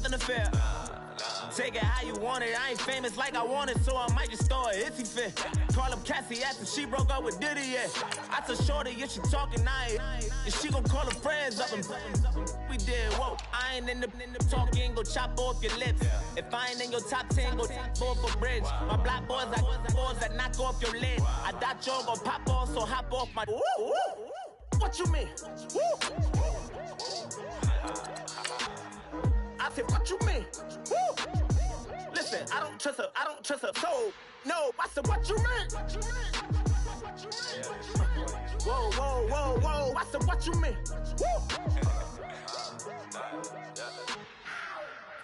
nothing to fear. Take it how you want it. I ain't famous like I want it, so I might just throw it if he fit. Call up Cassie after she broke up with Diddy, yeah. I told Shorty, if she talking, and she gon' call her friends up and we did, whoa. I ain't in the talking, go chop off your lips. If I ain't in your top 10, go top 4 for bridge. My black boys, I got boys that knock off your lid. I thought y'all gon' pop off, so hop off my. What you mean? I said, what you mean? Listen, I don't trust her, so no. I said, what you mean? Whoa. I said, what you mean?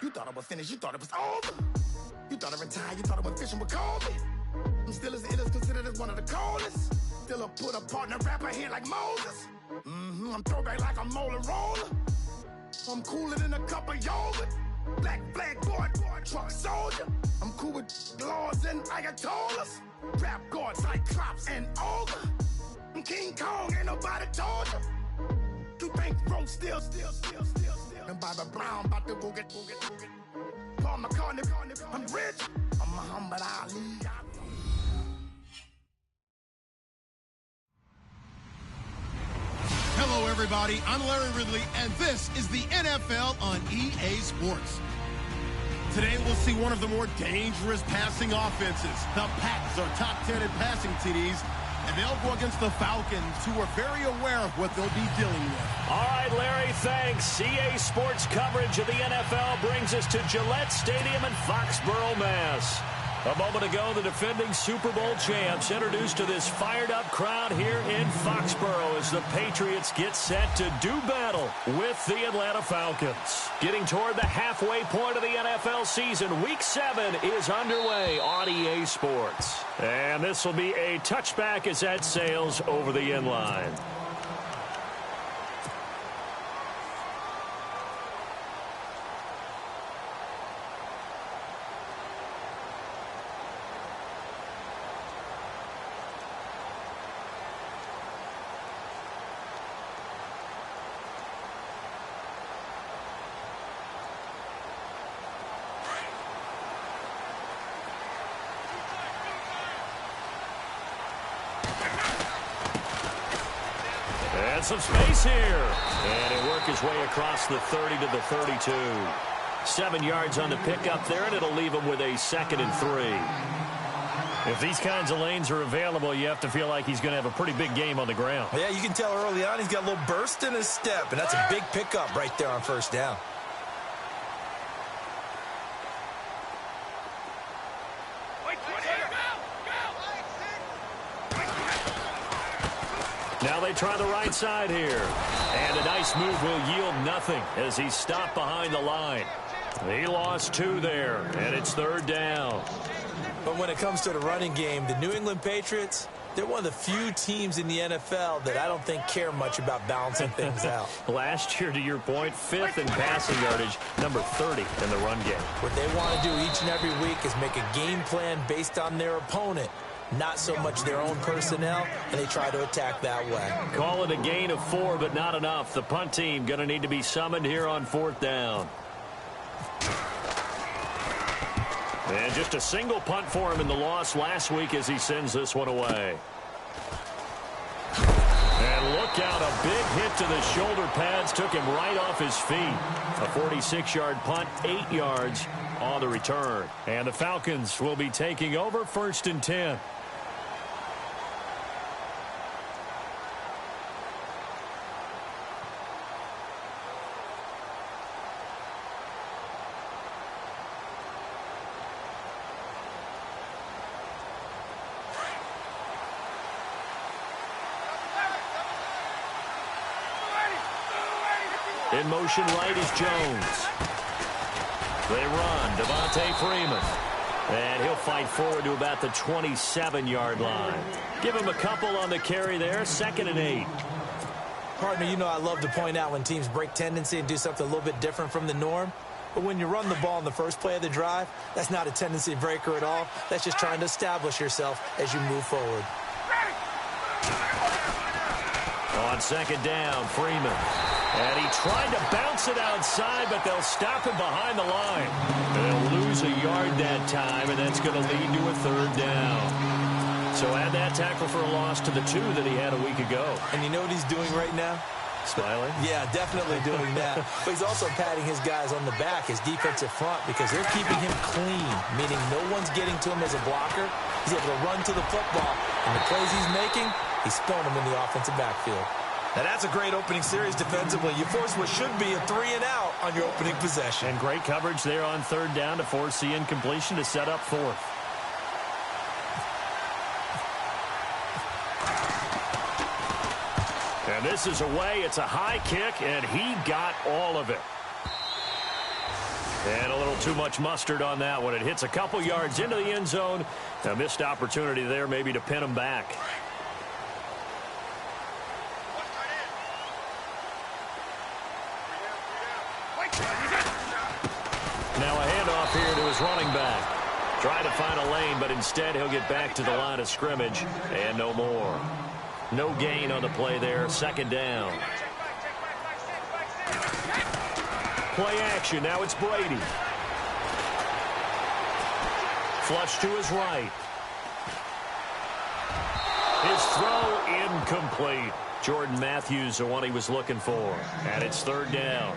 You thought I was finished, you thought it was over. You thought I retired, you thought I went fishing with Kobe. I'm still as ill as considered as one of the coldest. Still a put a partner rapper here like Moses. I'm throwback like a molar roller. I'm cooler than a cup of yogurt. Black flag boy, truck soldier. I'm cool with laws and Ayatollahs. Rap god, Cyclops and Ogre. I'm King Kong, ain't nobody told you. You think road still. And Bobby Brown about to go get. Paul McCartney, I'm rich. I'm Muhammad Ali. Hello, everybody. I'm Larry Ridley, and this is the NFL on EA Sports. Today, we'll see one of the more dangerous passing offenses. The Pats are top 10 in passing TDs, and they'll go against the Falcons, who are very aware of what they'll be dealing with. All right, Larry, thanks. EA Sports coverage of the NFL brings us to Gillette Stadium in Foxborough, Mass. A moment ago, the defending Super Bowl champs introduced to this fired-up crowd here in Foxborough as the Patriots get set to do battle with the Atlanta Falcons. Getting toward the halfway point of the NFL season, Week 7 is underway on EA Sports. And this will be a touchback as that sails over the end line. Some space here, and he'll work his way across the 30 to the 32. 7 yards on the pickup there, and it'll leave him with a 2nd and 3. If these kinds of lanes are available, you have to feel like he's going to have a pretty big game on the ground. Yeah, you can tell early on he's got a little burst in his step, and that's a big pickup right there on first down. Now they try the right side here. And a nice move will yield nothing as he's stopped behind the line. He lost 2 there, and it's 3rd down. But when it comes to the running game, the New England Patriots, they're one of the few teams in the NFL that I don't think care much about balancing things out. Last year, to your point, 5th in passing yardage, number 30 in the run game. What they want to do each and every week is make a game plan based on their opponent, not so much their own personnel, and they try to attack that way. Call it a gain of 4, but not enough. The punt team going to need to be summoned here on 4th down. And just a single punt for him in the loss last week as he sends this one away. And look out, a big hit to the shoulder pads took him right off his feet. A 46-yard punt, 8 yards on the return. And the Falcons will be taking over 1st and 10. In motion right is Jones. They run, Devontae Freeman. And he'll fight forward to about the 27-yard line. Give him a couple on the carry there, 2nd and 8. Partner, you know I love to point out when teams break tendency and do something a little bit different from the norm. But when you run the ball in the first play of the drive, that's not a tendency breaker at all. That's just trying to establish yourself as you move forward. On second down, Freeman. And he tried to bounce it outside, but they'll stop him behind the line. They'll lose a yard that time, and that's going to lead to a third down. So add that tackle for a loss to the 2 that he had a week ago. And you know what he's doing right now? Smiling? Yeah, definitely doing that. But he's also patting his guys on the back, his defensive front, because they're keeping him clean, meaning no one's getting to him as a blocker. He's able to run to the football. And the plays he's making, he's throwing them in the offensive backfield. Now, that's a great opening series defensively. You force what should be a 3-and-out on your opening possession. And great coverage there on third down to force the incompletion to set up fourth. And this is away. It's a high kick, and he got all of it. And a little too much mustard on that one. It hits a couple yards into the end zone. A missed opportunity there maybe to pin him back. Now a handoff here to his running back. Try to find a lane, but instead he'll get back to the line of scrimmage and no more. No gain on the play there. Second down. Play action. Now it's Brady. Flush to his right. His throw incomplete. Jordan Matthews, the one he was looking for. And it's third down.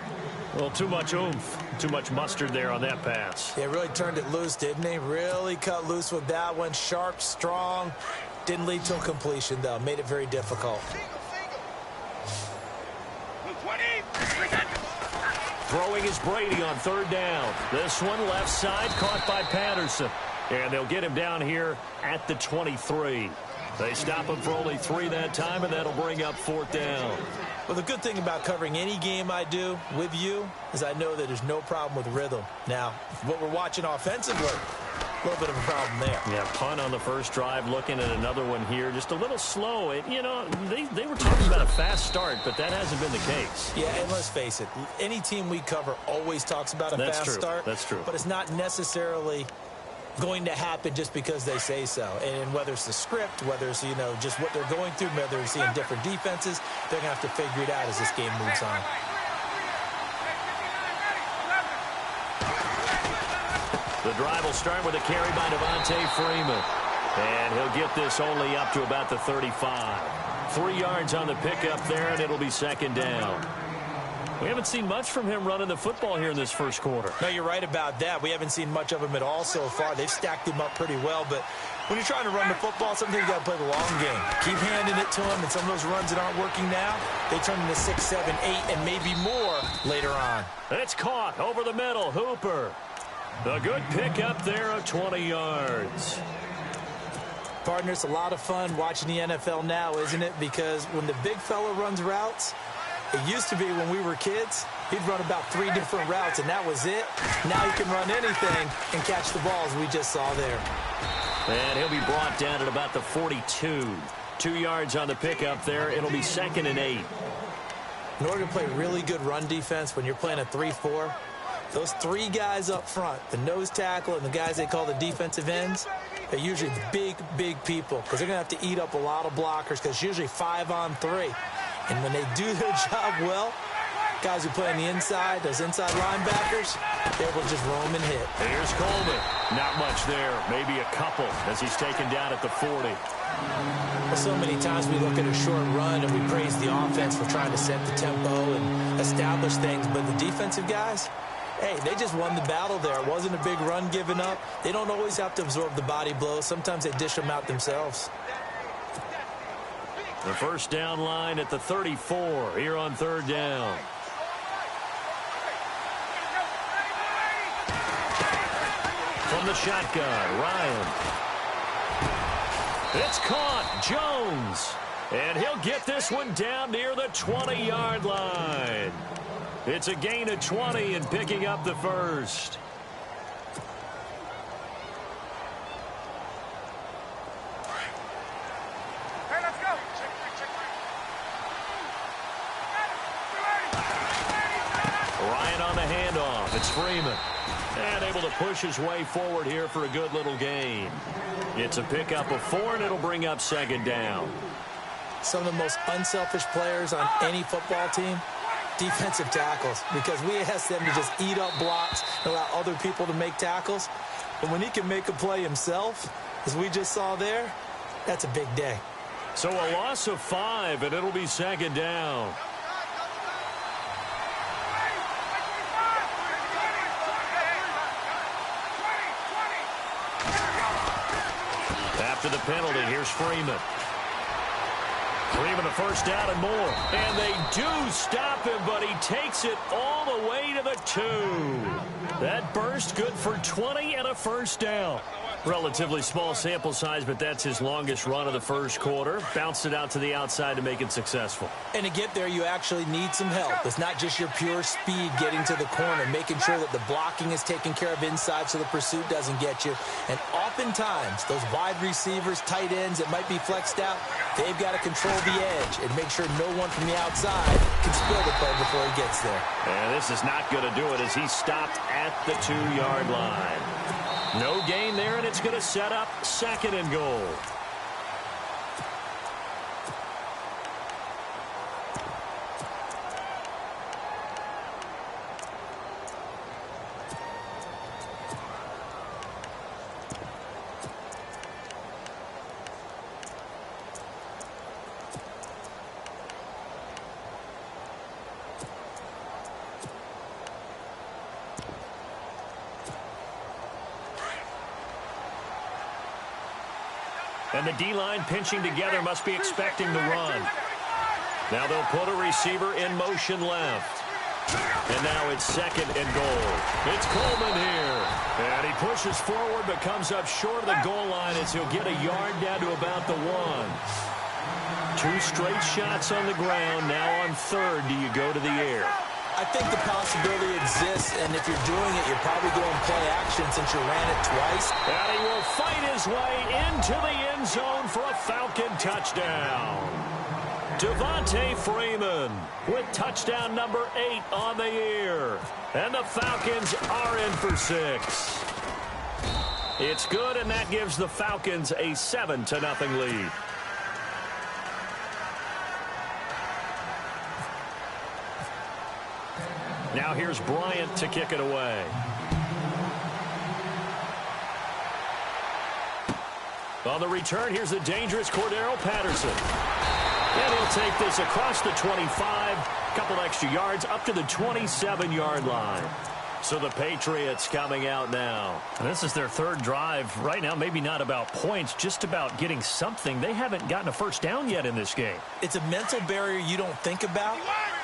Well, too much oomph, too much mustard there on that pass. Yeah, really turned it loose, didn't he? Really cut loose with that one. Sharp, strong. Didn't lead to a completion, though. Made it very difficult. Throwing is Brady on third down. This one left side caught by Patterson. And they'll get him down here at the 23. They stop him for only 3 that time, and that'll bring up fourth down. Well, the good thing about covering any game I do with you is I know that there's no problem with rhythm. Now, what we're watching offensively, a little bit of a problem there. Yeah, punt on the first drive, looking at another one here. Just a little slow. You know, they were talking about a fast start, but that hasn't been the case. Yeah, and let's face it, any team we cover always talks about a fast start. That's true. But it's not necessarily going to happen just because they say so. And whether it's the script, whether it's, you know, just what they're going through, whether it's seeing different defenses, they're going to have to figure it out as this game moves on. The drive will start with a carry by Devontae Freeman. And he'll get this only up to about the 35. 3 yards on the pickup there, and it'll be second down. We haven't seen much from him running the football here in this first quarter. No, you're right about that. We haven't seen much of him at all so far. They've stacked him up pretty well, but when you're trying to run the football, sometimes you got to play the long game. Keep handing it to him, and some of those runs that aren't working now, they turn into 6, 7, 8, and maybe more later on. It's caught over the middle. Hooper. A good pickup there of 20 yards. Partner, it's a lot of fun watching the NFL now, isn't it? Because when the big fella runs routes, it used to be when we were kids, he'd run about 3 different routes, and that was it. Now he can run anything and catch the balls we just saw there. And he'll be brought down at about the 42. 2 yards on the pickup there. It'll be second and 8. In order to play really good run defense when you're playing a 3-4, those 3 guys up front, the nose tackle and the guys they call the defensive ends, they're usually big, big people because they're going to have to eat up a lot of blockers because it's usually 5-on-3. And when they do their job well, guys who play on the inside, those inside linebackers, they're able to just roam and hit. Here's Coleman. Not much there. Maybe a couple as he's taken down at the 40. Well, so many times we look at a short run and we praise the offense for trying to set the tempo and establish things. But the defensive guys, hey, they just won the battle there. It wasn't a big run given up. They don't always have to absorb the body blows. Sometimes they dish them out themselves. The first down line at the 34 here on third down. From the shotgun, Ryan. It's caught. Jones. And he'll get this one down near the 20-yard line. It's a gain of 20 and picking up the first. Ryan on the handoff. It's Freeman. And able to push his way forward here for a good little gain. It's a pickup of 4, and it'll bring up second down. some of the most unselfish players on any football team? Defensive tackles, because we ask them to just eat up blocks and allow other people to make tackles. But when he can make a play himself, as we just saw there, that's a big day. So a loss of 5, and it'll be second down. After the penalty, here's Freeman. Freeman a first down and more. And they do stop him, but he takes it all the way to the 2. That burst good for 20 and a first down. Relatively small sample size, but that's his longest run of the first quarter. Bounced it out to the outside to make it successful. And to get there, you actually need some help. It's not just your pure speed getting to the corner, making sure that the blocking is taken care of inside so the pursuit doesn't get you. And oftentimes, those wide receivers, tight ends that might be flexed out, they've got to control the edge and make sure no one from the outside can spill the play before he gets there. And this is not going to do it as he stopped at the 2-yard line. No gain there, and it's going to set up second and goal. And the D-line pinching together must be expecting the run. Now they'll put a receiver in motion left. And now it's second and goal. It's Coleman here. And he pushes forward but comes up short of the goal line as he'll get a yard down to about the 1. 2 straight shots on the ground. Now on third, do you go to the air? I think the possibility exists, and if you're doing it, you're probably going play action since you ran it twice. And he will fight his way into the end zone for a Falcon touchdown. Devontae Freeman with touchdown number 8 on the year. And the Falcons are in for 6. It's good, and that gives the Falcons a 7-0 lead. Now here's Bryant to kick it away. On the return, here's the dangerous Cordero Patterson. And he'll take this across the 25, couple extra yards, up to the 27-yard line. So the Patriots coming out now. And this is their 3rd drive. Right now, maybe not about points, just about getting something. They haven't gotten a first down yet in this game. It's a mental barrier you don't think about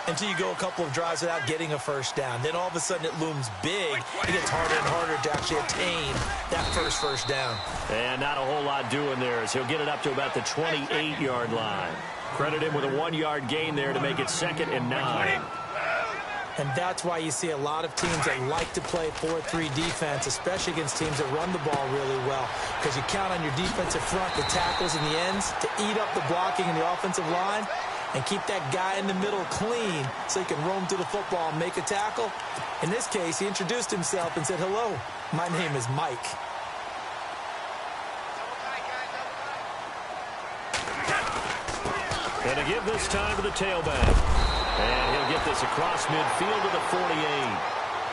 until you go a couple of drives without getting a first down. Then all of a sudden it looms big. It gets harder and harder to actually attain that first down. And not a whole lot doing there as he'll get it up to about the 28-yard line. Credit him with a 1-yard gain there to make it 2nd and 9. And that's why you see a lot of teams that like to play 4-3 defense, especially against teams that run the ball really well, because you count on your defensive front, the tackles and the ends, to eat up the blocking in the offensive line and keep that guy in the middle clean so he can roam through the football and make a tackle. In this case, he introduced himself and said, "Hello, my name is Mike." And to give this time to the tailback. And he'll get this across midfield to the 48.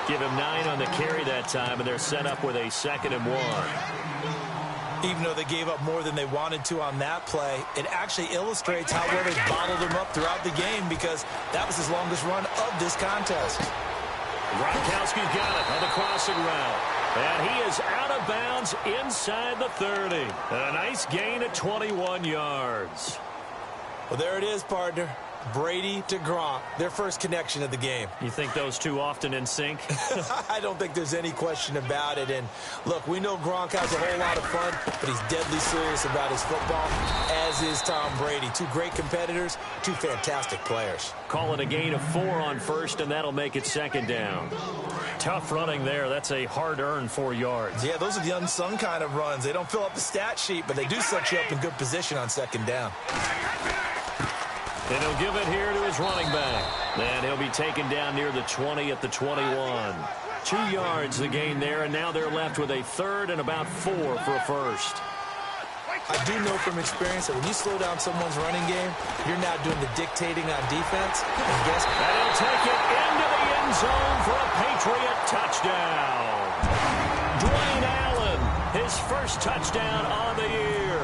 Give him 9 on the carry that time, and they're set up with a 2nd and 1. Even though they gave up more than they wanted to on that play, it actually illustrates how well they bottled him up throughout the game, because that was his longest run of this contest. Gronkowski's got it on the crossing route. And he is out of bounds inside the 30. A nice gain at 21 yards. Well, there it is, partner. Brady to Gronk, their first connection of the game. You think those two often in sync? I don't think there's any question about it. And look, we know Gronk has a whole lot of fun, but he's deadly serious about his football, as is Tom Brady. 2 great competitors, 2 fantastic players. Call it a gain of 4 on first, and that'll make it 2nd down. Tough running there. That's a hard-earned 4 yards. Yeah, those are the unsung kind of runs. They don't fill up the stat sheet, but they do set you up in good position on 2nd down. And he'll give it here to his running back. And he'll be taken down near the 20 at the 21. 2 yards the gain there, and now they're left with a 3rd and about 4 for a first. I do know from experience that when you slow down someone's running game, you're now doing the dictating on defense. And guess what? And he'll take it into the end zone for a Patriot touchdown. Dwayne Allen, his first touchdown on the year.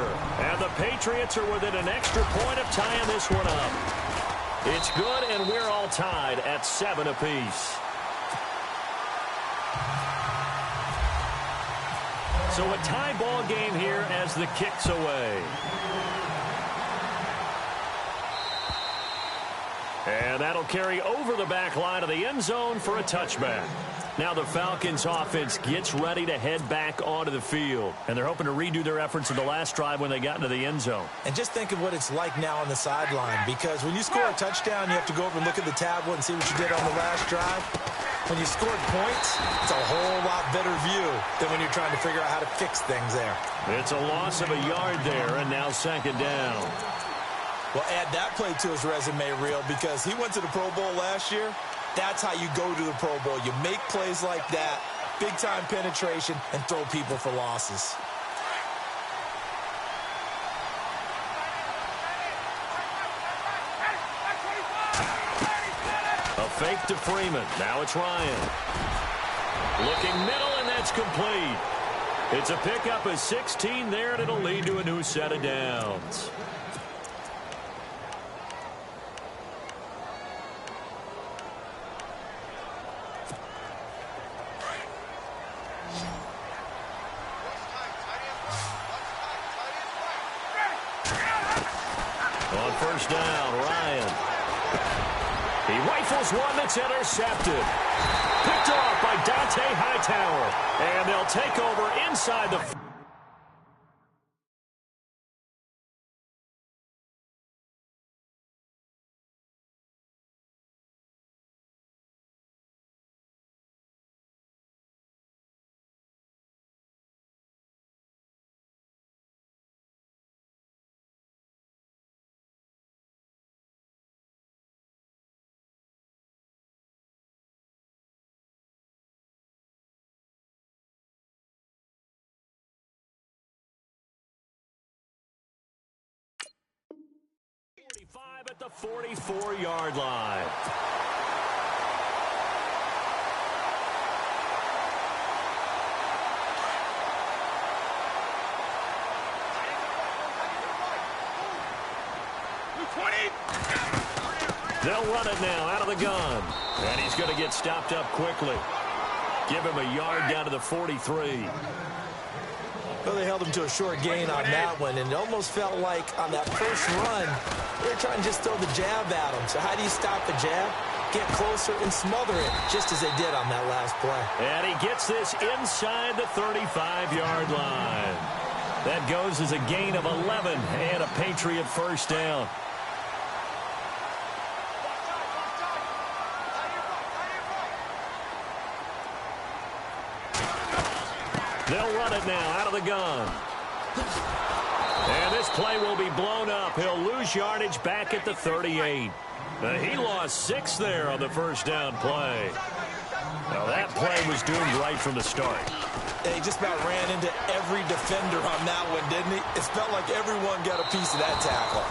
And the Patriots are within an extra point of tying this one up. It's good, and we're all tied at 7 apiece. So a tie ball game here as the kick's away. And that'll carry over the back line of the end zone for a touchback. Now the Falcons offense gets ready to head back onto the field. And they're hoping to redo their efforts in the last drive when they got into the end zone. And just think of what it's like now on the sideline. Because when you score a touchdown, you have to go over and look at the tablet and see what you did on the last drive. When you scored points, it's a whole lot better view than when you're trying to figure out how to fix things there. It's a loss of a yard there, and now second down. Well, add that play to his resume reel because he went to the Pro Bowl last year. That's how you go to the Pro Bowl. You make plays like that, big-time penetration, and throw people for losses. A fake to Freeman. Now it's Ryan. Looking middle, and that's complete. It's a pickup of 16 there, and it'll lead to a new set of downs. On first down, Ryan. He rifles one that's intercepted. Picked off by Dante Hightower. And they'll take over inside the... at the 44-yard line. They'll run it now out of the gun. And he's going to get stopped up quickly. Give him a yard down to the 43. Well, they held him to a short gain on that one, and it almost felt like on that first run, they were trying to just throw the jab at him. So how do you stop the jab? Get closer and smother it, just as they did on that last play. And he gets this inside the 35-yard line. That goes as a gain of 11 and a Patriot first down. They'll run it now out of the gun. And this play will be blown up. He'll lose yardage back at the 38. He lost 6 there on the first down play. Now that play was doomed right from the start. And he just about ran into every defender on that one, didn't he? It felt like everyone got a piece of that tackle.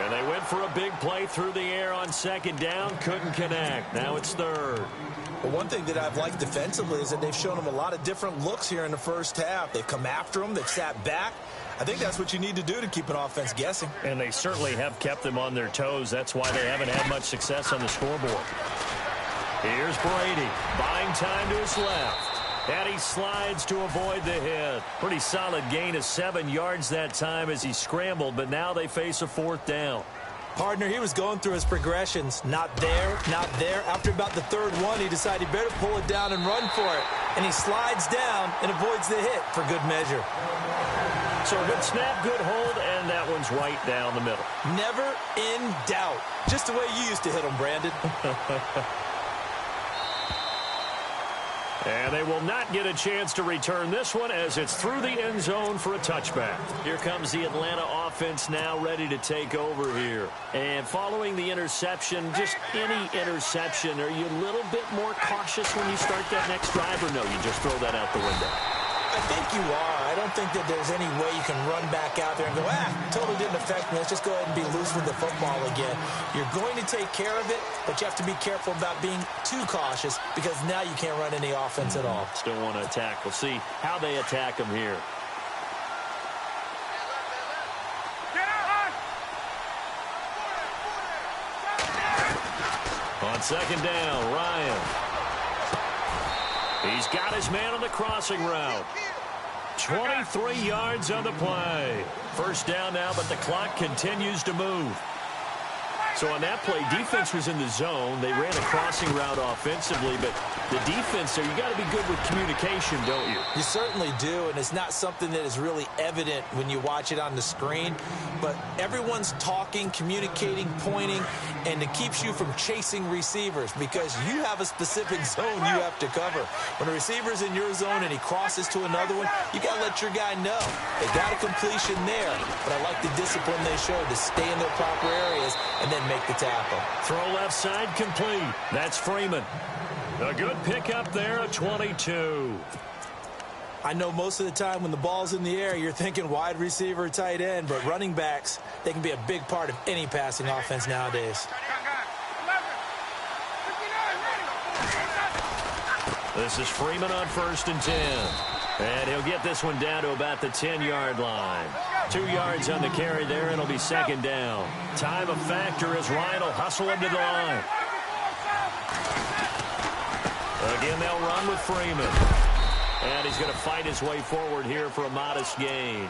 And they went for a big play through the air on second down. Couldn't connect. Now it's third. Well, one thing that I've liked defensively is that they've shown him a lot of different looks here in the first half. They've come after him. They've sat back. I think that's what you need to do to keep an offense guessing. And they certainly have kept them on their toes. That's why they haven't had much success on the scoreboard. Here's Brady, buying time to his left. And he slides to avoid the hit. Pretty solid gain of 7 yards that time as he scrambled, but now they face a fourth down. Partner, he was going through his progressions. Not there, not there. After about the third one, he decided he better pull it down and run for it. And he slides down and avoids the hit for good measure. So a good snap, good hold, and that one's right down the middle. Never in doubt. Just the way you used to hit them, Brandon. And they will not get a chance to return this one as it's through the end zone for a touchback. Here comes the Atlanta offense now ready to take over here. And following the interception, just any interception, are you a little bit more cautious when you start that next drive, or no, you just throw that out the window? I think you are. I don't think that there's any way you can run back out there and go, totally didn't affect me. Let's just go ahead and be loose with the football again. You're going to take care of it, but you have to be careful about being too cautious because now you can't run any offense at all. Still want to attack. We'll see how they attack him here. On second down, Ryan. He's got his man on the crossing route. 23 yards on the play. First down now, but the clock continues to move. So on that play, defense was in the zone. They ran a crossing route offensively, but the defense there, you got to be good with communication, don't you? You certainly do, and it's not something that is really evident when you watch it on the screen, but everyone's talking, communicating, pointing, and it keeps you from chasing receivers because you have a specific zone you have to cover. When a receiver's in your zone and he crosses to another one, you got to let your guy know. They got a completion there, but I like the discipline they showed to stay in their proper areas and then make the tackle. Throw left side complete. That's Freeman. A good pickup there at 22. I know most of the time when the ball's in the air, you're thinking wide receiver, tight end, but running backs, they can be a big part of any passing offense nowadays. This is Freeman on 1st and 10. And he'll get this one down to about the 10-yard line. 2 yards on the carry there, and it'll be second down. Time a factor as Ryan will hustle him to the line. Again, they'll run with Freeman. And he's going to fight his way forward here for a modest gain.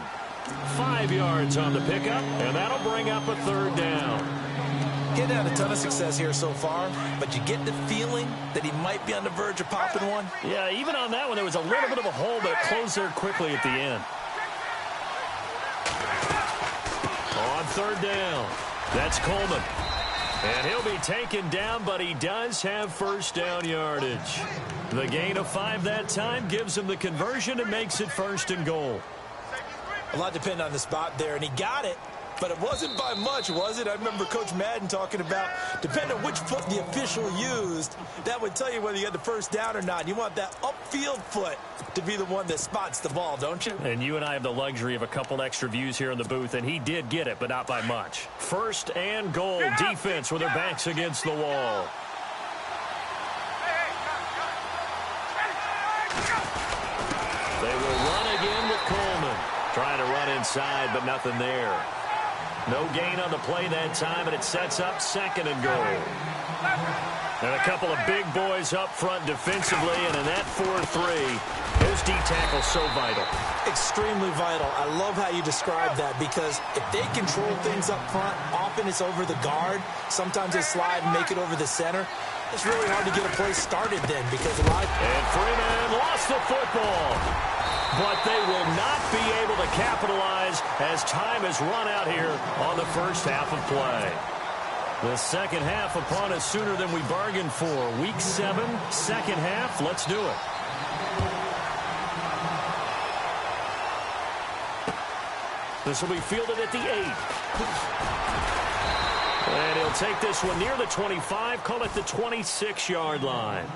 5 yards on the pickup, and that'll bring up a third down. Getting had a ton of success here so far, but you get the feeling that he might be on the verge of popping one. Yeah, even on that one, there was a little bit of a hole, but it closed there quickly at the end. On third down, that's Coleman. And he'll be taken down, but he does have first down yardage. The gain of 5 that time gives him the conversion and makes it 1st and goal. A lot depended on the spot there, and he got it. But it wasn't by much, was it? I remember Coach Madden talking about, depending on which foot the official used, that would tell you whether you had the first down or not. You want that upfield foot to be the one that spots the ball, don't you? And you and I have the luxury of a couple extra views here in the booth, and he did get it, but not by much. 1st and goal, defense with their backs against the wall. They will run again with Coleman. Trying to run inside, but nothing there. No gain on the play that time, and it sets up 2nd and goal. And a couple of big boys up front defensively, and in that 4-3, those D tackles so vital. Extremely vital. I love how you describe that because if they control things up front, often it's over the guard. Sometimes they slide and make it over the center. It's really hard to get a play started then because a lot. And Freeman lost the football. But they will not be able to capitalize as time has run out here on the first half of play. The second half upon us sooner than we bargained for. Week 7, second half. Let's do it. This will be fielded at the 8. And he'll take this one near the 25, call it the 26-yard line.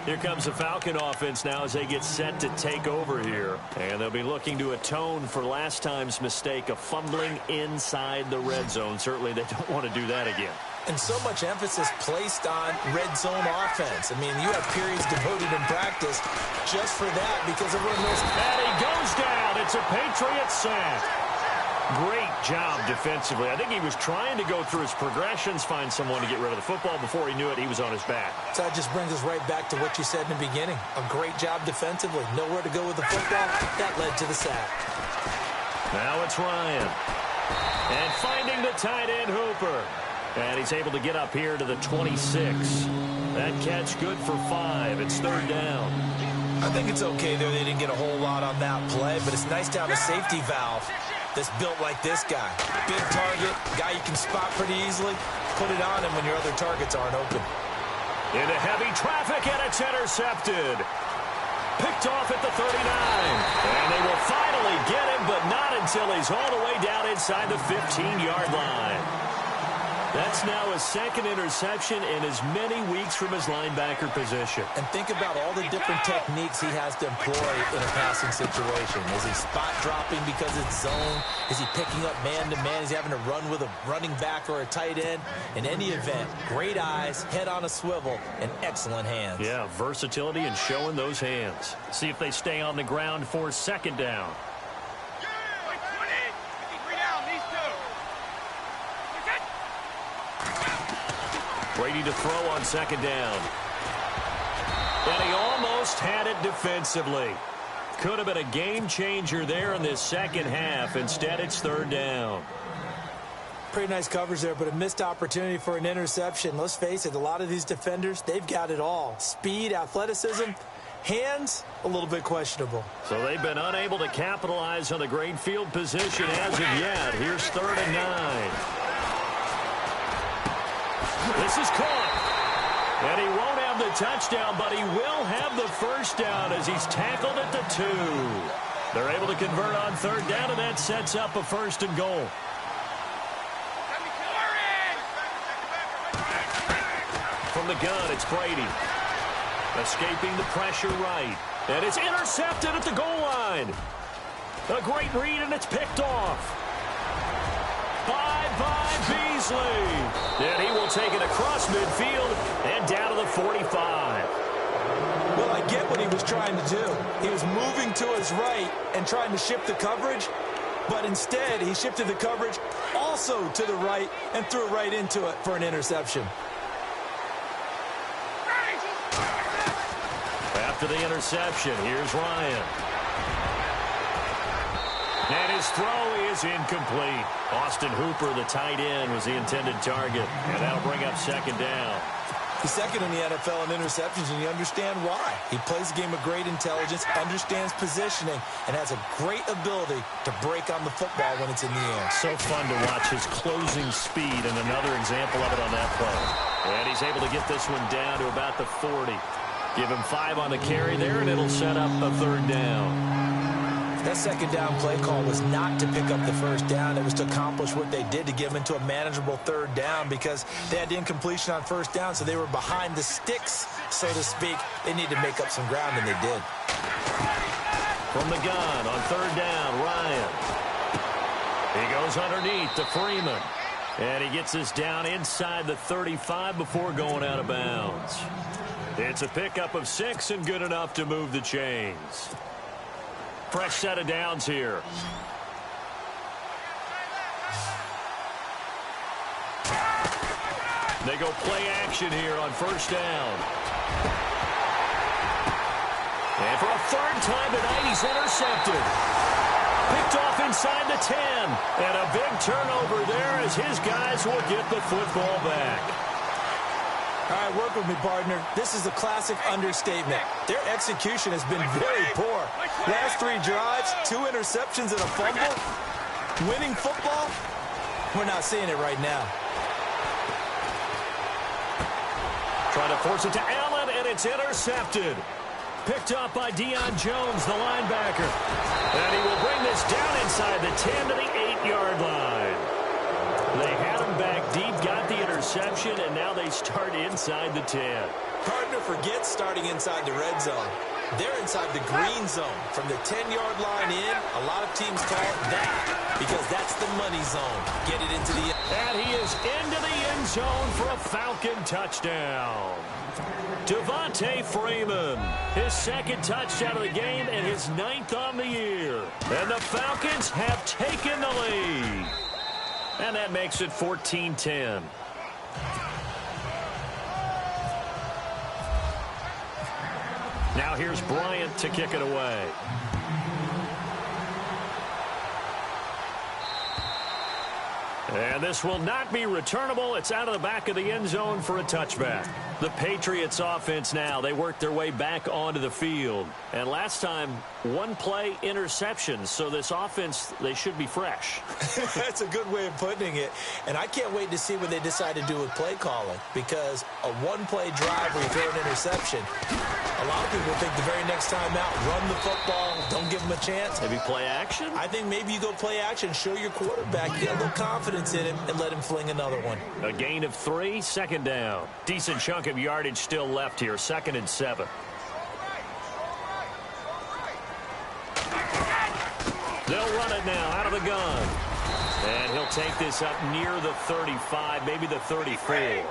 Here comes the Falcon offense now as they get set to take over here. And they'll be looking to atone for last time's mistake of fumbling inside the red zone. Certainly they don't want to do that again. And so much emphasis placed on red zone offense. I mean, you have periods devoted in practice just for that because everyone knows. And he goes down. It's a Patriot sack. Great job defensively. I think he was trying to go through his progressions, find someone to get rid of the football. Before he knew it, he was on his back. So that just brings us right back to what you said in the beginning. A great job defensively. Nowhere to go with the football. That led to the sack. Now it's Ryan. And finding the tight end Hooper. And he's able to get up here to the 26. That catch good for 5. It's third down. I think it's okay there. They didn't get a whole lot on that play, but it's nice to have a safety valve that's built like this guy. Big target, guy you can spot pretty easily. Put it on him when your other targets aren't open. Into heavy traffic, and it's intercepted. Picked off at the 39. And they will finally get him, but not until he's all the way down inside the 15-yard line. That's now his second interception in as many weeks from his linebacker position. And think about all the different techniques he has to employ in a passing situation. Is he spot dropping because it's zone? Is he picking up man-to-man? Is he having to run with a running back or a tight end? In any event, great eyes, head on a swivel, and excellent hands. Yeah, versatility and showing those hands. See if they stay on the ground for second down. Brady to throw on second down. And he almost had it defensively. Could have been a game changer there in this second half. Instead, it's third down. Pretty nice coverage there, but a missed opportunity for an interception. Let's face it, a lot of these defenders, they've got it all. Speed, athleticism, hands, a little bit questionable. So they've been unable to capitalize on the great field position as of yet. Here's 3rd and 9. This is caught. And he won't have the touchdown, but he will have the first down as he's tackled at the 2. They're able to convert on 3rd down, and that sets up a 1st and goal. From the gun, it's Brady. Escaping the pressure right. And it's intercepted at the goal line. A great read, and it's picked off. By Beasley. And he will take it across midfield and down to the 45. Well, I get what he was trying to do. He was moving to his right and trying to shift the coverage, but instead he shifted the coverage also to the right and threw it right into it for an interception. After the interception, here's Ryan. And his throw is incomplete. Austin Hooper, the tight end, was the intended target. And that'll bring up second down. He's second in the NFL in interceptions, and you understand why. He plays a game of great intelligence, understands positioning, and has a great ability to break on the football when it's in the air. So fun to watch his closing speed, and another example of it on that play. And he's able to get this one down to about the 40. Give him 5 on the carry there, and it'll set up a 3rd down. That second down play call was not to pick up the first down. It was to accomplish what they did, to get them into a manageable 3rd down, because they had the incompletion on 1st down, so they were behind the sticks, so to speak. They needed to make up some ground, and they did. From the gun on 3rd down, Ryan. He goes underneath to Freeman. And he gets this down inside the 35 before going out of bounds. It's a pickup of 6 and good enough to move the chains. Fresh set of downs here. They go play action here on 1st down. And for a 3rd time tonight, he's intercepted. Picked off inside the 10. And a big turnover there as his guys will get the football back. All right, work with me, partner. This is a classic understatement. Their execution has been very poor. Last 3 drives, 2 interceptions and a fumble. Winning football? We're not seeing it right now. Trying to force it to Allen, and it's intercepted. Picked up by Deion Jones, the linebacker. And he will bring this down inside the 10 to the 8-yard line. They had him back deep, got the interception, and now they start inside the 10. Partner forgets starting inside the red zone. They're inside the green zone. From the 10-yard line in, a lot of teams call it that because that's the money zone. Get it into the... And he is into the end zone for a Falcon touchdown. Devontae Freeman, his 2nd touchdown of the game and his 9th on the year. And the Falcons have taken the lead. And that makes it 14-10. Now here's Bryant to kick it away. And this will not be returnable. It's out of the back of the end zone for a touchback. The Patriots offense now, they work their way back onto the field. And last time, 1 play interceptions. So this offense, they should be fresh. That's a good way of putting it. And I can't wait to see what they decide to do with play calling. Because a 1-play drive where you throw an interception, a lot of people think the very next time out, run the football, don't give them a chance. Maybe play action? I think maybe you go play action, show your quarterback, get a little confidence confidence in him and let him fling another one. A gain of 3, second down. Decent chunk of yardage still left here, 2nd and 7. They'll run it now out of the gun. And he'll take this up near the 35, maybe the 34.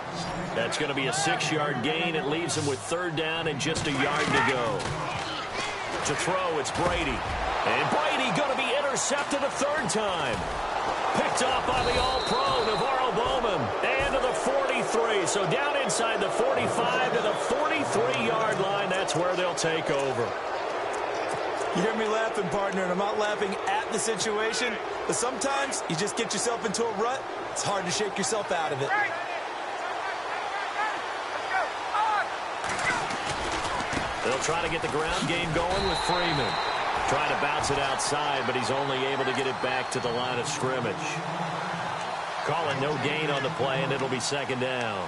That's going to be a 6-yard gain. It leaves him with 3rd down and just a yard to go. To throw, it's Brady. And Brady going to be intercepted a 3rd time. Picked off by the All-Pro, Navarro Bowman. And to the 43. So down inside the 45 to the 43-yard line. That's where they'll take over. You hear me laughing, partner, and I'm not laughing at the situation, but sometimes you just get yourself into a rut. It's hard to shake yourself out of it. They'll try to get the ground game going with Freeman. Trying to bounce it outside, but he's only able to get it back to the line of scrimmage. Calling no gain on the play, and it'll be 2nd down.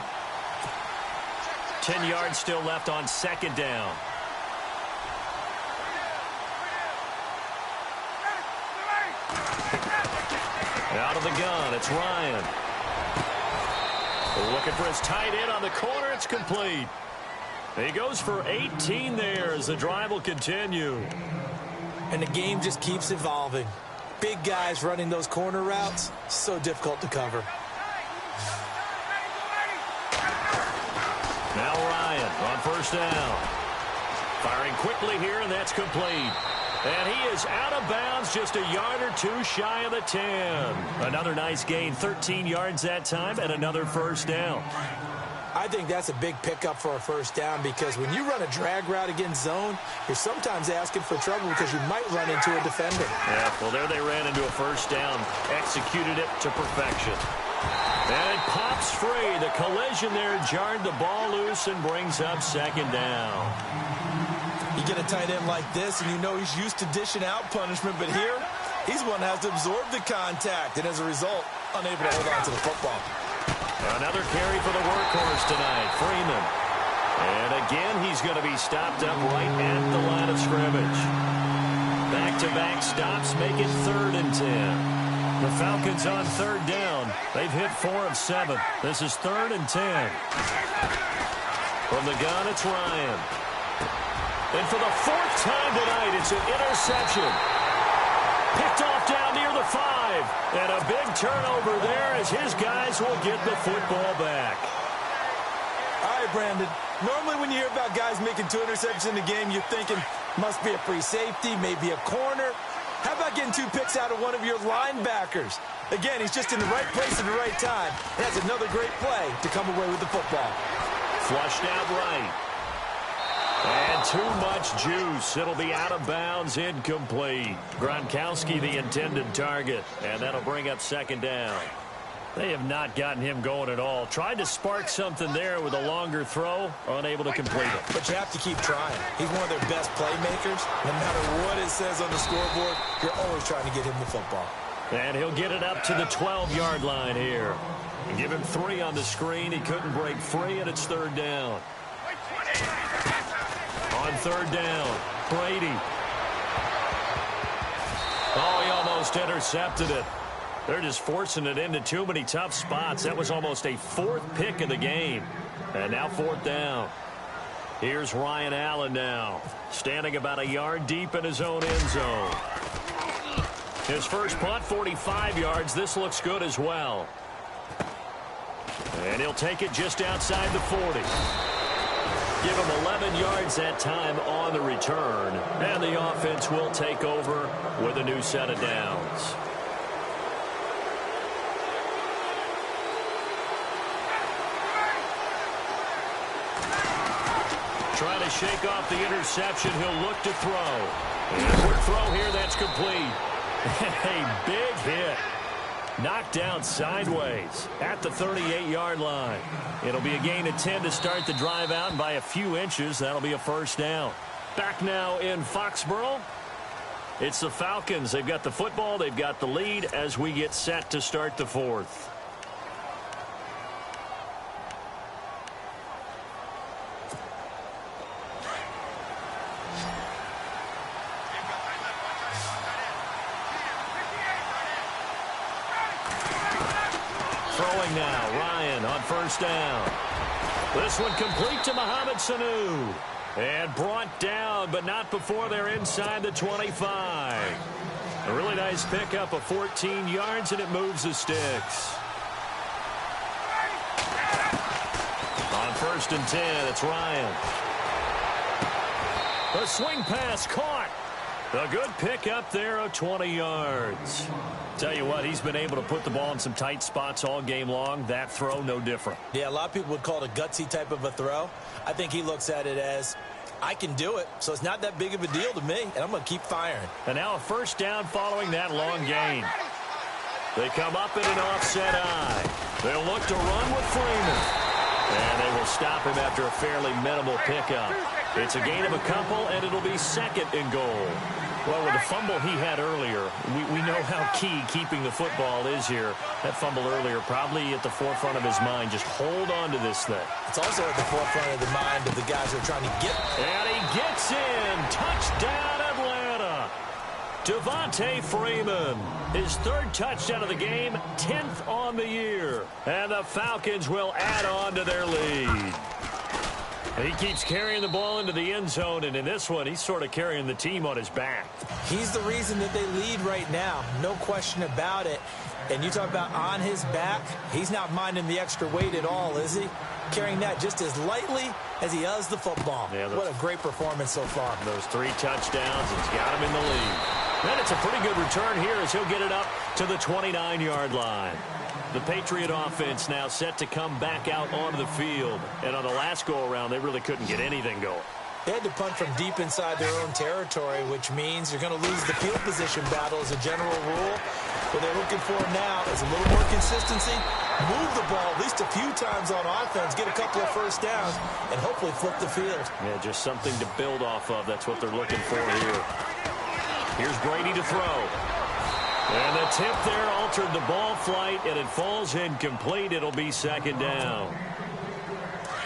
10 yards still left on 2nd down. Out of the gun, it's Ryan. Looking for his tight end on the corner. It's complete. He goes for 18 there as the drive will continue. And the game just keeps evolving. Big guys running those corner routes, so difficult to cover. Now Ryan on 1st down. Firing quickly here, and that's complete. And he is out of bounds, just a yard or 2 shy of the 10. Another nice gain, 13 yards that time, and another 1st down. I think that's a big pickup for a 1st down because when you run a drag route against zone, you're sometimes asking for trouble because you might run into a defender. Yeah, well, there they ran into a 1st down, executed it to perfection. And it pops free. The collision there jarred the ball loose and brings up 2nd down. You get a tight end like this, and you know he's used to dishing out punishment, but here, he's one that has to absorb the contact, and as a result, unable to hold on to the football. Another carry for the workhorse tonight, Freeman. And again, he's going to be stopped up right at the line of scrimmage. Back-to-back stops make it 3rd and 10. The Falcons on 3rd down. They've hit 4 of 7. This is 3rd and 10. From the gun, it's Ryan. And for the 4th time tonight, it's an interception. Picked off down near the 5. And a big turnover there as his guys will get the football back. All right, Brandon. Normally when you hear about guys making 2 interceptions in the game, you're thinking, must be a free safety, maybe a corner. How about getting 2 picks out of one of your linebackers? Again, he's just in the right place at the right time. And that's another great play to come away with the football. Flushed out right. And too much juice. It'll be out of bounds, incomplete. Gronkowski the intended target, and that'll bring up 2nd down. They have not gotten him going at all. Tried to spark something there with a longer throw, unable to complete it. But you have to keep trying. He's one of their best playmakers. No matter what it says on the scoreboard, you're always trying to get him the football. And he'll get it up to the 12-yard line here. Give him 3 on the screen. He couldn't break free, and it's 3rd down. On 3rd down, Brady. Oh, he almost intercepted it. They're just forcing it into too many tough spots. That was almost a 4th pick of the game. And now 4th down. Here's Ryan Allen now, standing about a yard deep in his own end zone. His first punt, 45 yards. This looks good as well. And he'll take it just outside the 40. Give him 11 yards that time on the return. And the offense will take over with a new set of downs. Trying to shake off the interception. He'll look to throw. And a quick throw here. That's complete. A big hit. Knocked down sideways at the 38-yard line. It'll be a gain of 10 to start the drive out, and by a few inches, that'll be a 1st down. Back now in Foxborough. It's the Falcons. They've got the football. They've got the lead as we get set to start the 4th. throwing now. Ryan on first down. This one complete to Mohamed Sanu. And brought down, but not before they're inside the 25. A really nice pickup of 14 yards, and it moves the sticks. On first and 10, it's Ryan. The swing pass caught. A good pickup there of 20 yards. Tell you what, he's been able to put the ball in some tight spots all game long. That throw, no different. Yeah, a lot of people would call it a gutsy type of a throw. I think he looks at it as, I can do it, so it's not that big of a deal to me, and I'm going to keep firing. And now a first down following that long gain. They come up in an offset eye. They'll look to run with Freeman. And they will stop him after a fairly minimal pickup. It's a gain of a couple, and it'll be second and goal. Well, with the fumble he had earlier, we know how key keeping the football is here. That fumble earlier probably at the forefront of his mind. Just hold on to this thing. It's also at the forefront of the mind of the guys who are trying to get. And he gets in. Touchdown, Atlanta. Devontae Freeman, his third touchdown of the game, 10th on the year. And the Falcons will add on to their lead. He keeps carrying the ball into the end zone, and in this one, he's sort of carrying the team on his back. He's the reason that they lead right now. No question about it. And you talk about on his back, he's not minding the extra weight at all, is he? Carrying that just as lightly as he does the football. Yeah, what a great performance so far. Those 3 touchdowns, he's got him in the lead. And it's a pretty good return here as he'll get it up to the 29-yard line. The Patriot offense now set to come back out onto the field. And on the last go-around, they really couldn't get anything going. They had to punt from deep inside their own territory, which means you're going to lose the field position battle as a general rule. What they're looking for now is a little more consistency, move the ball at least a few times on offense, get a couple of first downs, and hopefully flip the field. Yeah, just something to build off of. That's what they're looking for here. Here's Brady to throw. And the tip there altered the ball flight, and it falls incomplete. It'll be second down.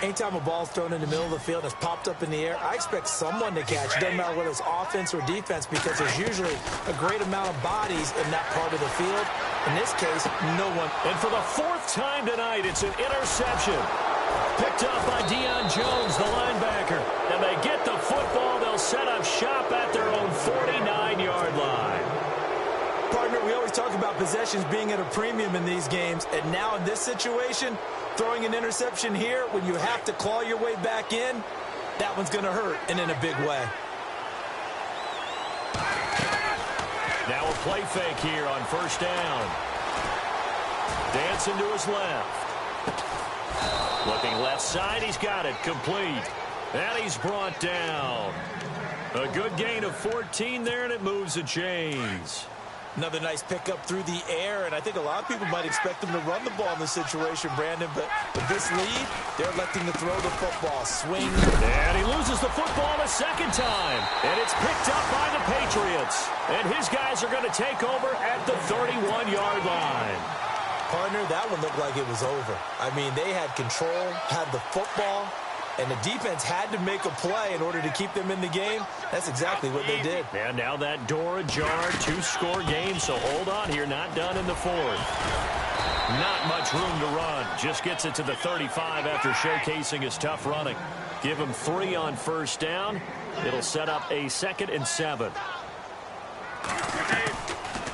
Anytime a ball's thrown in the middle of the field and it's popped up in the air, I expect someone to catch. It doesn't matter whether it's offense or defense, because there's usually a great amount of bodies in that part of the field. In this case, no one. And for the 4th time tonight, it's an interception. Picked up by Deion Jones, the linebacker. And they get the football. They'll set up shop at their own 49-yard line. Partner, we always talk about possessions being at a premium in these games, and now in this situation, throwing an interception here when you have to claw your way back in, that one's going to hurt, and in a big way. Now a play fake here on first down. Dancing to his left. Looking left side, he's got it, complete. And he's brought down. A good gain of 14 there, and it moves the chains. Another nice pickup through the air, and I think a lot of people might expect them to run the ball in this situation, Brandon, but with this lead, they're electing to throw the football. Swing. And he loses the football a second time, and it's picked up by the Patriots. And his guys are going to take over at the 31-yard line. Partner, that one looked like it was over. I mean, they had control, had the football, and the defense had to make a play in order to keep them in the game. That's exactly what they did. And now that door ajar, 2-score game, so hold on here, not done in the 4th. Not much room to run. Just gets it to the 35 after showcasing his tough running. Give him 3 on first down. It'll set up a 2nd and 7.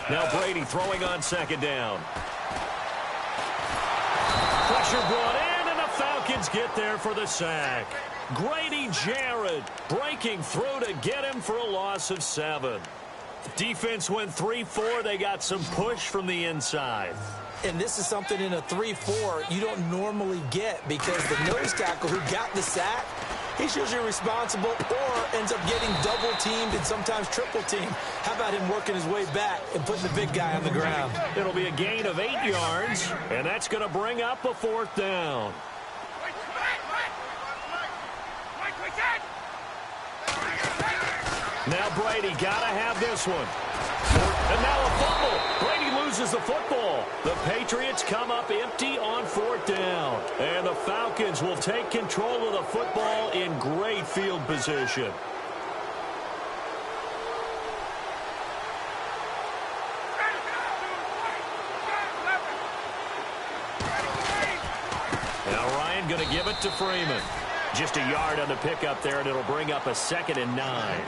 Now Brady throwing on second down. Pressure brought in, and the Falcons get there for the sack. Grady Jarrett breaking through to get him for a loss of 7. Defense went 3-4. They got some push from the inside. And this is something in a 3-4 you don't normally get, because the nose tackle who got the sack, he's usually responsible or ends up getting double-teamed and sometimes triple-teamed. How about him working his way back and putting the big guy on the ground? It'll be a gain of 8 yards, and that's going to bring up a 4th down. Now Brady got to have this one. And now a fumble. Brady loses the football. The Patriots come up empty on 4th down. And the Falcons will take control of the football in great field position. going to give it to Freeman. Just a yard on the pickup there, and it'll bring up a 2nd and 9.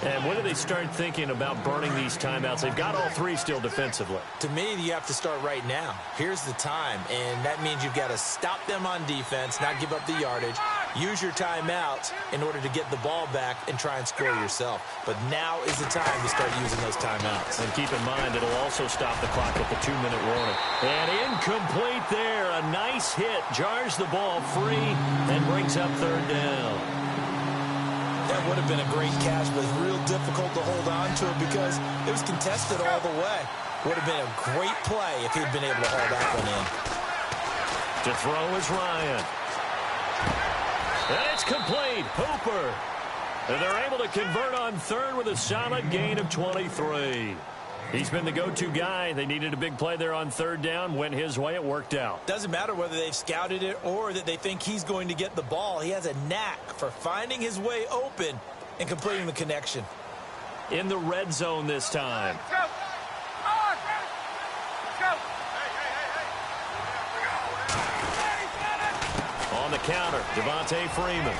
And when do they start thinking about burning these timeouts? They've got all 3 still defensively. To me, you have to start right now. Here's the time, and that means you've got to stop them on defense, not give up the yardage, use your timeouts in order to get the ball back and try and score yourself. But now is the time to start using those timeouts. And keep in mind, it'll also stop the clock at the 2-minute warning. And incomplete there. A nice hit. Jars the ball free and brings up 3rd down. That would have been a great catch, but it's real difficult to hold on to it because it was contested all the way. Would have been a great play if he'd been able to haul that one in. To throw is Ryan. And it's complete. Hooper. And they're able to convert on 3rd with a solid gain of 23. He's been the go-to guy. They needed a big play there on 3rd down. Went his way. It worked out. Doesn't matter whether they've scouted it or that they think he's going to get the ball. He has a knack for finding his way open and completing the connection. In the red zone this time. On the counter, Devontae Freeman.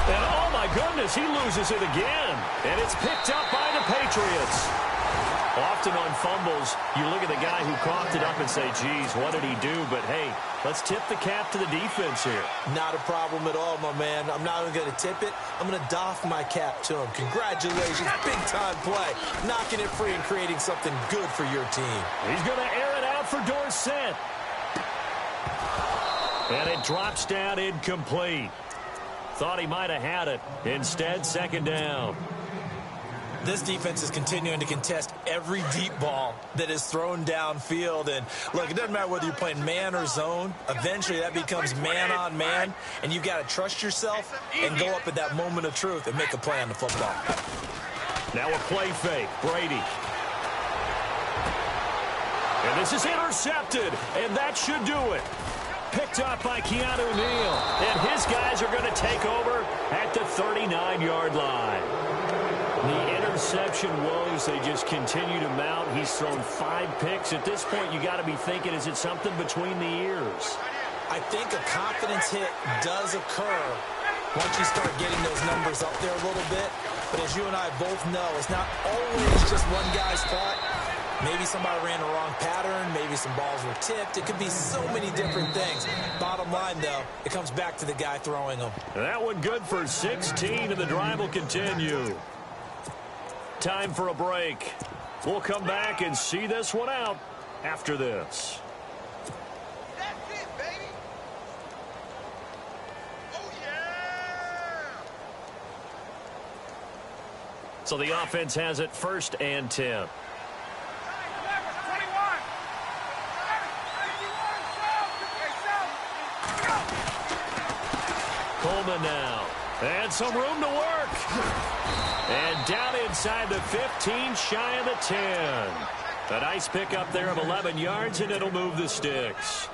And oh my goodness, he loses it again. And it's picked up by the Patriots. Often on fumbles, you look at the guy who coughed it up and say, geez, what did he do? But hey, let's tip the cap to the defense here. Not a problem at all, my man. I'm not even going to tip it. I'm going to doff my cap to him. Congratulations, big-time play. Knocking it free and creating something good for your team. He's going to air it out for Dorsett. And it drops down incomplete. Thought he might have had it. Instead, 2nd down. This defense is continuing to contest every deep ball that is thrown downfield. And, look, it doesn't matter whether you're playing man or zone. Eventually, that becomes man-on-man, and you've got to trust yourself and go up at that moment of truth and make a play on the football. Now a play fake. Brady. And this is intercepted, and that should do it. Picked up by Keanu Neal. And his guys are going to take over at the 39-yard line. The interception woes, they just continue to mount. He's thrown 5 picks. At this point, you got to be thinking, is it something between the ears? I think a confidence hit does occur once you start getting those numbers up there a little bit. But as you and I both know, it's not always just one guy's fault. Maybe somebody ran the wrong pattern. Maybe some balls were tipped. It could be so many different things. Bottom line, though, it comes back to the guy throwing them. That one good for 16, and the drive will continue. Time for a break. We'll come back and see this one out after this. That's it, baby. Oh, yeah. So the offense has it 1st and 10. Coleman now. And some room to work. And down inside the 15, shy of the 10. A nice pickup there of 11 yards, and it'll move the sticks.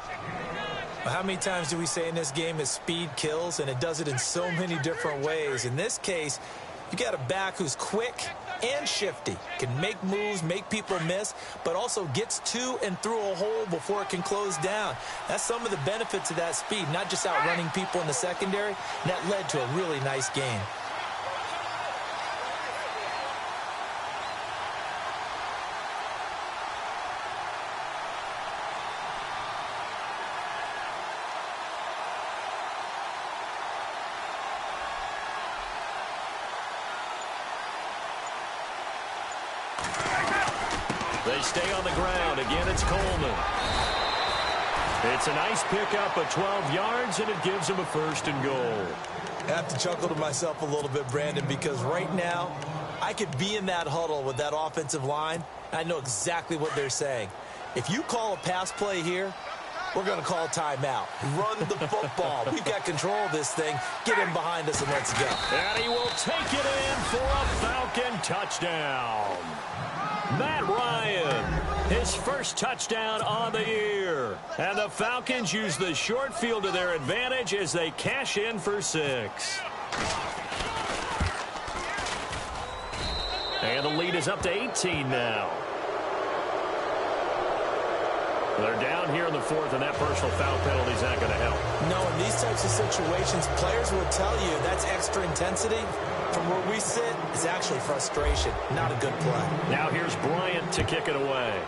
How many times do we say in this game that speed kills, and it does it in so many different ways? In this case, you got a back who's quick and shifty, can make moves, make people miss, but also gets to and through a hole before it can close down. That's some of the benefits of that speed, not just outrunning people in the secondary. And that led to a really nice game. They stay on the ground. Again, it's Coleman. It's a nice pickup of 12 yards, and it gives them a 1st and goal. I have to chuckle to myself a little bit, Brandon, because right now I could be in that huddle with that offensive line. I know exactly what they're saying. If you call a pass play here, we're going to call a timeout. Run the football. We've got control of this thing. Get him behind us and let's go. And he will take it in for a Falcon touchdown. Matt Ryan, his 1st touchdown on the year. And the Falcons use the short field to their advantage as they cash in for 6. And the lead is up to 18 now. They're down here in the fourth, and that personal foul penalty is not going to help. No, in these types of situations, players will tell you that's extra intensity. From where we sit, it's actually frustration, not a good play. Now here's Bryant to kick it away.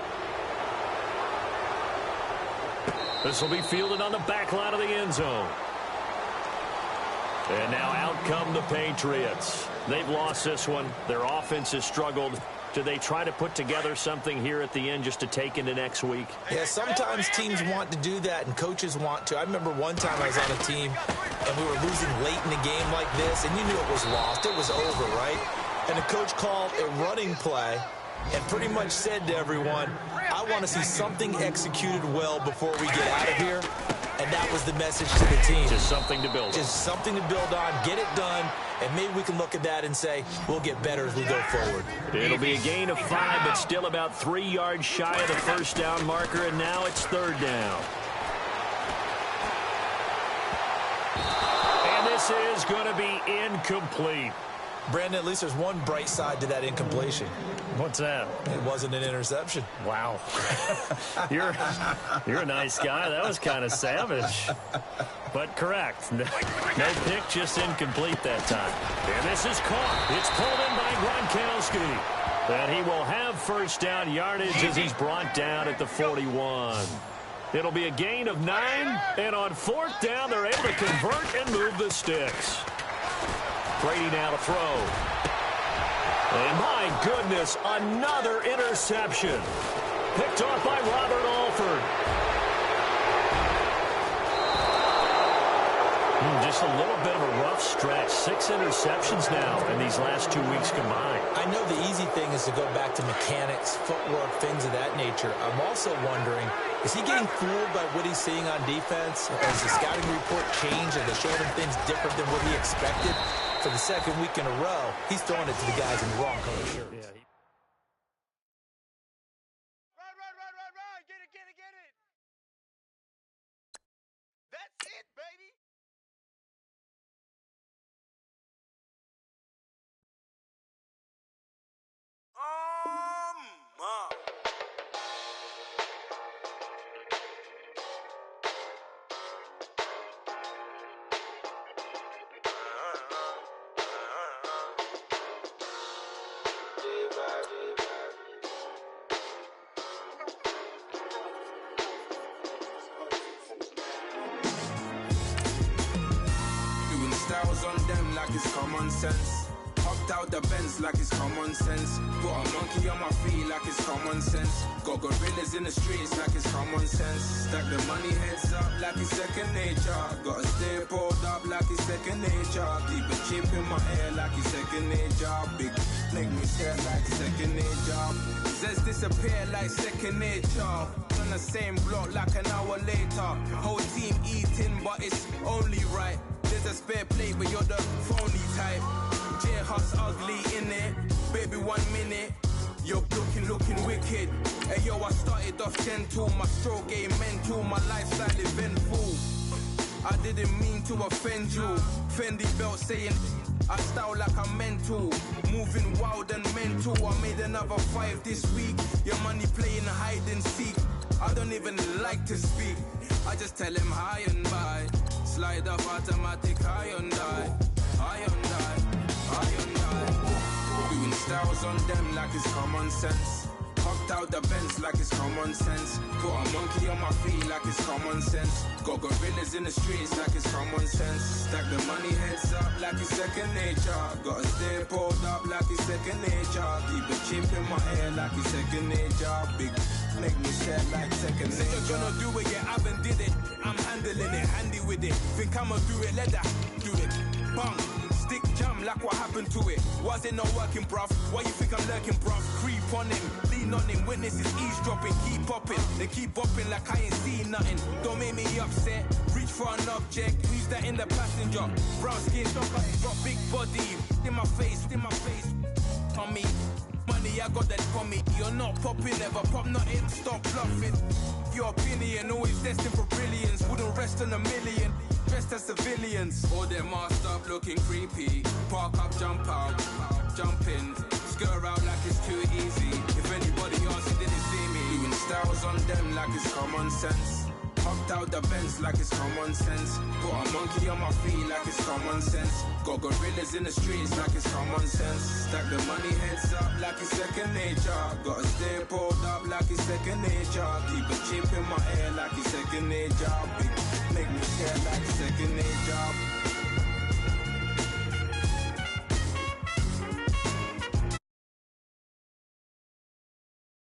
This will be fielded on the back line of the end zone. And now out come the Patriots. They've lost this one. Their offense has struggled. Do they try to put together something here at the end just to take into next week? Yeah, sometimes teams want to do that and coaches want to. I remember one time I was on a team and we were losing late in a game like this, and you knew it was lost. It was over, right? And the coach called a running play and pretty much said to everyone, I want to see something executed well before we get out of here. And that was the message to the team. Just something to build on. Just something to build on, get it done, and maybe we can look at that and say, we'll get better as we go forward. It'll be a gain of 5, but still about 3 yards shy of the first down marker, and now it's third down. And this is going to be incomplete. Brandon, at least there's one bright side to that incompletion. What's that? It wasn't an interception. Wow. You're a nice guy. That was kind of savage. But correct. No pick, just incomplete that time. And this is caught. It's pulled in by Gronkowski. And he will have first down yardage as he's brought down at the 41. It'll be a gain of 9. And on fourth down, they're able to convert and move the sticks. Brady now to throw. And my goodness, another interception. Picked off by Robert Alford. Just a little bit of a rough stretch. 6 interceptions now in these last 2 weeks combined. I know the easy thing is to go back to mechanics, footwork, things of that nature. I'm also wondering, is he getting fooled by what he's seeing on defense? Has the scouting report changed? Are they showing him things different than what he expected? For the second week in a row, he's throwing it to the guys in the wrong color shirts. Yeah. Right. Get it. That's it, baby. Styles on them like it's common sense. Hopped out the Benz like it's common sense. Put a monkey on my feet like it's common sense. Got gorillas in the streets like it's common sense. Stack the money heads up like it's second nature. Gotta stay pulled up like it's second nature. Keep a chip in my ear like it's second nature. Big make me stare like second nature. Says disappear like second nature. On the same block like an hour later. Whole team eating but it's only right. There's a spare plate but you're the phony type. J-Hut's ugly in it. Baby 1 minute. You're looking wicked. Hey yo, I started off gentle. My stroke game mental. My lifestyle eventful. I didn't mean to offend you. Fendi belt saying I style like I'm mental. Moving wild and mental. I made another 5 this week. Your money playing hide and seek. I don't even like to speak. I just tell him high and by. Slide up automatic Hyundai. Doing styles on them like it's common sense. Hopped out the Benz like it's common sense. Put a monkey on my feet like it's common sense. Got gorillas in the streets like it's common sense. Stack the money heads up like it's second nature. Gotta stay pulled up like it's second nature. Keep a chip in my ear like it's second nature. Big make me sad like second nature. Say you're gonna do it, yeah, I haven't did it. I'm handling it, handy with it. Think I'ma do it, let that do it. Bang. Stick jam like what happened to it. Was it not working, bruv? Why you think I'm lurking, bruv? Creep on him, lean on him. Witnesses eavesdropping, keep popping. They keep bopping like I ain't seen nothing. Don't make me upset. Reach for an object. Who's that in the passenger? Brown skin, got big body. In my face. On me, money I got that for me. You're not popping, never pop nothing. Stop bluffing. Your opinion always destined for brilliance. Wouldn't rest on a million. Dressed as civilians. All them masked up looking creepy. Park up, jump out, jump in. skirt out like it's too easy. If anybody else didn't see me, doing styles on them like it's common sense. Hopped out the Benz like it's common sense. Put a monkey on my feet like it's common sense. Got gorillas in the streets like it's common sense. Stack the money heads up like it's second nature. Gotta stay pulled up like it's second nature. Keep a chip in my ear like it's second nature. Big make me care like second nature.